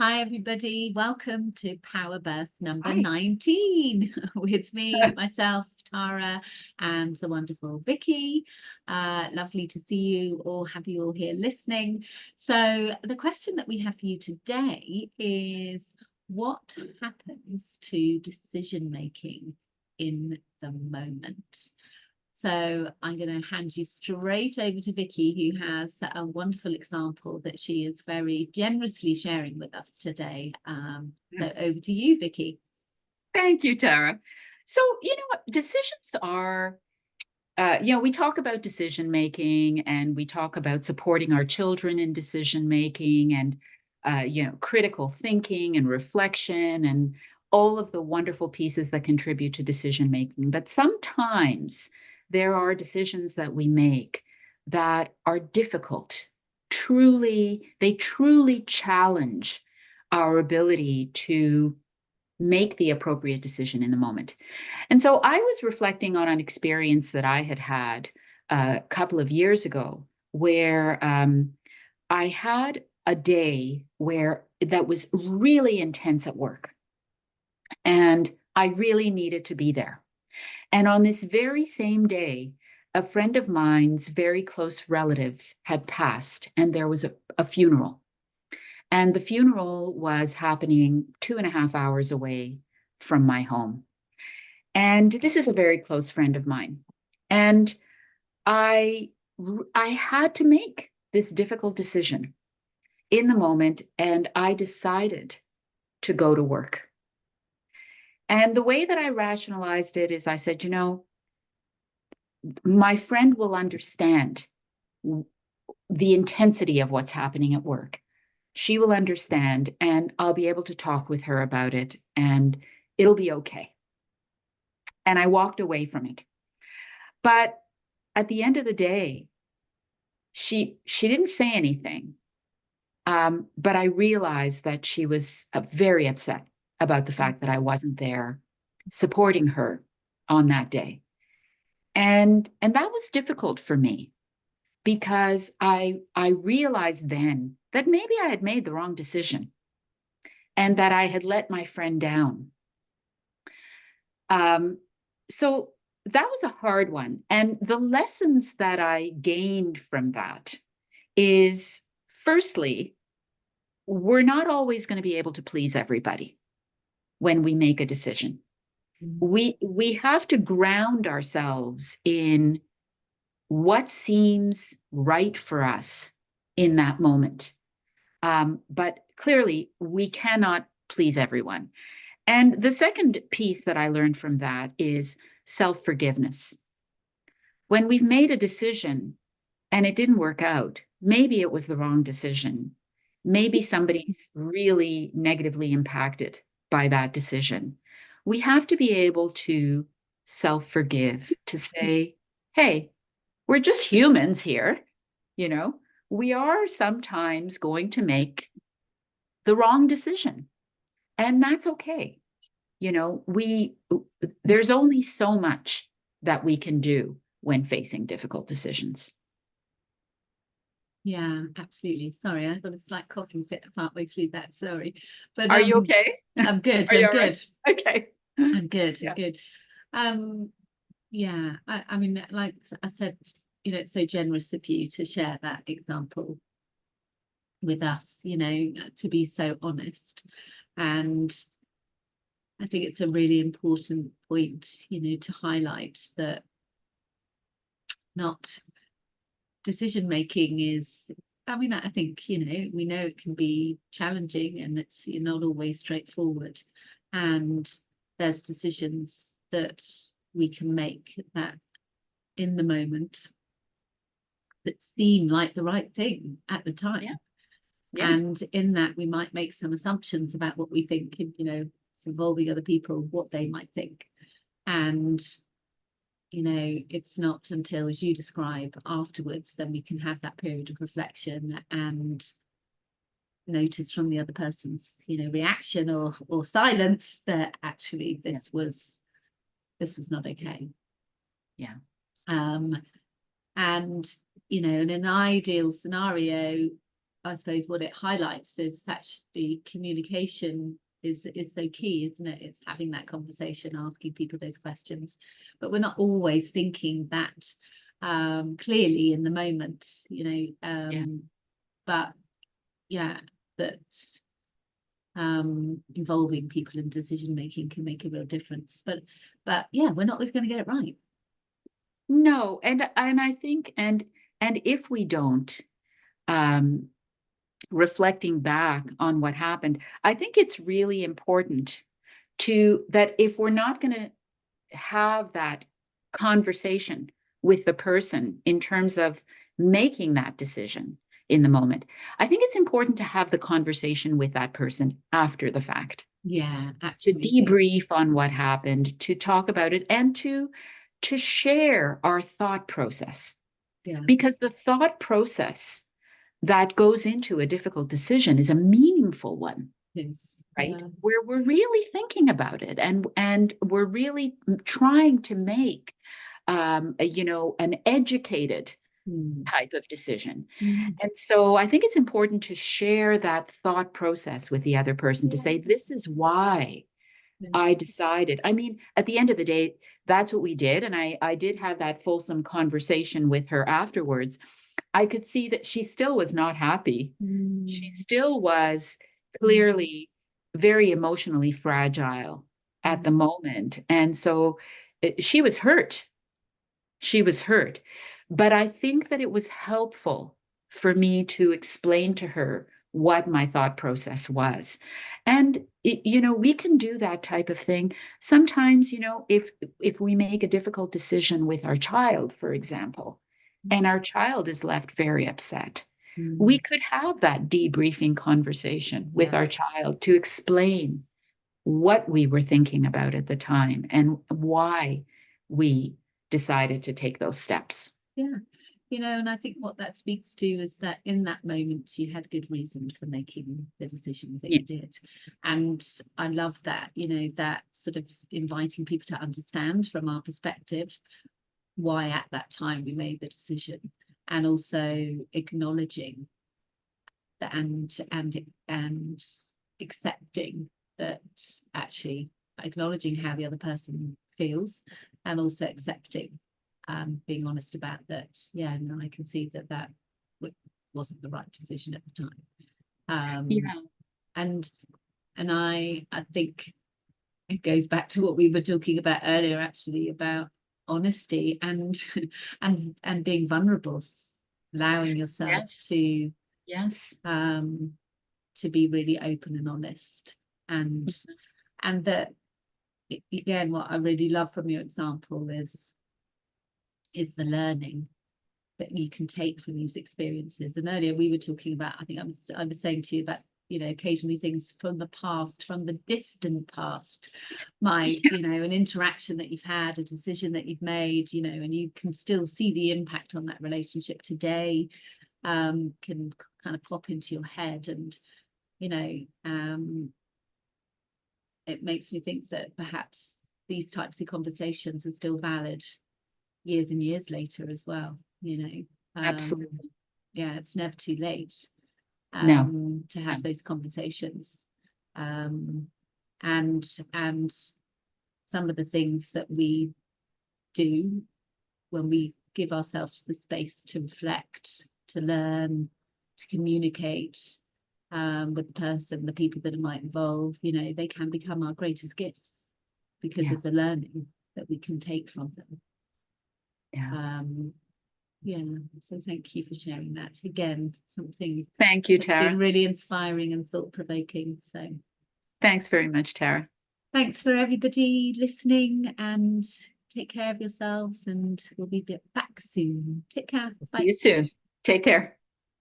Hi, everybody. Welcome to Power Birth number Hi. 19 with me, myself, Tara, and the wonderful Vicky. Lovely to see you all, have you all here listening. So the question that we have for you today is, what happens to decision making in the moment? So I'm going to hand you straight over to Vicky, who has a wonderful example that she is very generously sharing with us today. So over to you, Vicky. Thank you, Tara. So, what decisions are, we talk about decision making and we talk about supporting our children in decision making and, critical thinking and reflection and all of the wonderful pieces that contribute to decision making. But sometimes there are decisions that we make that are difficult. They truly challenge our ability to make the appropriate decision in the moment. And so I was reflecting on an experience that I had had a couple of years ago where I had a day where that was really intense at work and I really needed to be there. And on this very same day, a friend of mine's very close relative had passed and there was a funeral. And the funeral was happening 2.5 hours away from my home. And this is a very close friend of mine. And I I had to make this difficult decision in the moment, and I decided to go to work. And the way that I rationalized it is I said, my friend will understand the intensity of what's happening at work. She will understand, and I'll be able to talk with her about it, and it'll be okay. And I walked away from it. But at the end of the day, she didn't say anything. But I realized that she was very upset about the fact that I wasn't there supporting her on that day. And that was difficult for me because I realized then that maybe I had made the wrong decision and that I had let my friend down. So that was a hard one. And the lessons that I gained from that is, firstly, we're not always going to be able to please everybody when we make a decision. We have to ground ourselves in what seems right for us in that moment. But clearly, we cannot please everyone. And the second piece that I learned from that is self-forgiveness. When we've made a decision and it didn't work out, maybe it was the wrong decision. Maybe somebody's really negatively impacted by that decision. We have to be able to self-forgive, to say, hey, we're just humans here. You know, we are sometimes going to make the wrong decision, and that's okay. There's only so much that we can do when facing difficult decisions. Yeah, absolutely. Sorry, I got a slight coughing fit partway through that. Sorry, but Are you okay? I'm good. Are you I'm all right? good. Okay. I'm good. I'm Yeah. good. Yeah. I mean, like I said, it's so generous of you to share that example with us. To be so honest, and I think it's a really important point, to highlight that not decision making is, I mean, I think, we know it can be challenging and it's not always straightforward. And there's decisions that we can make that in the moment that seem like the right thing at the time. Yeah. Yeah. And in that, we might make some assumptions about what we think, it's involving other people, what they might think. And it's not until, as you describe, afterwards, then we can have that period of reflection and notice from the other person's, reaction or silence that actually this was not okay. Yeah. And in an ideal scenario, I suppose what it highlights is actually communication is so key, isn't it? It's having that conversation, asking people those questions, but we're not always thinking that clearly in the moment, you know. But yeah, that involving people in decision making can make a real difference. But yeah, we're not always going to get it right. No, and I think, and if we don't, reflecting back on what happened, I think it's really important that if we're not going to have that conversation with the person in terms of making that decision in the moment, I think it's important to have the conversation with that person after the fact, Yeah, to absolutely. debrief on what happened, to talk about it, and to share our thought process. Yeah. Because the thought process that goes into a difficult decision is a meaningful one, Yes. right? Yeah. Where we're really thinking about it, and we're really trying to make an educated Mm. type of decision. Mm. And so I think it's important to share that thought process with the other person, to Yeah. say, this is why Yeah. I decided. I mean, at the end of the day, that's what we did. And I did have that fulsome conversation with her afterwards. I could see that she still was not happy. She Mm. still was Mm. clearly very emotionally fragile at the Mm. moment. And so she was hurt. She was hurt. But I think that it was helpful for me to explain to her what my thought process was. And we can do that type of thing. Sometimes, if we make a difficult decision with our child, for example, and our child is left very upset, we Mm. could have that debriefing conversation with Yeah. our child to explain what we were thinking about at the time and why we decided to take those steps. Yeah. You know, and I think what that speaks to is that in that moment you had good reason for making the decision that Yeah. you did. And I love that, you know, that sort of inviting people to understand from our perspective why at that time we made the decision, and also acknowledging that and accepting that, actually acknowledging how the other person feels, and also accepting, being honest about that. Yeah, no, I can see that wasn't the right decision at the time. Yeah. And I think it goes back to what we were talking about earlier, actually, about honesty and and being vulnerable, allowing yourself Yes. to Yes. be really open and honest, and that, again, what I really love from your example is the learning that you can take from these experiences. And earlier we were talking about, I think I was saying to you about, you know, occasionally things from the past, from the distant past, you know, an interaction that you've had, a decision that you've made, you know, and you can still see the impact on that relationship today, can kind of pop into your head. And, you know, it makes me think that perhaps these types of conversations are still valid years and years later as well, you know. Absolutely. Yeah, it's never too late No. to No. have those conversations, and some of the things that we do when we give ourselves the space to reflect, to learn, to communicate, with the people that it might involve, you know, they can become our greatest gifts because Yeah. of the learning that we can take from them. Yeah. Yeah, so thank you for sharing that. Again, something Thank you, that's been Tara. really inspiring and thought-provoking. So Thanks very much, Tara. thanks for everybody listening, and take care of yourselves, and we'll be back soon. Take care. See Bye. you soon. Take care.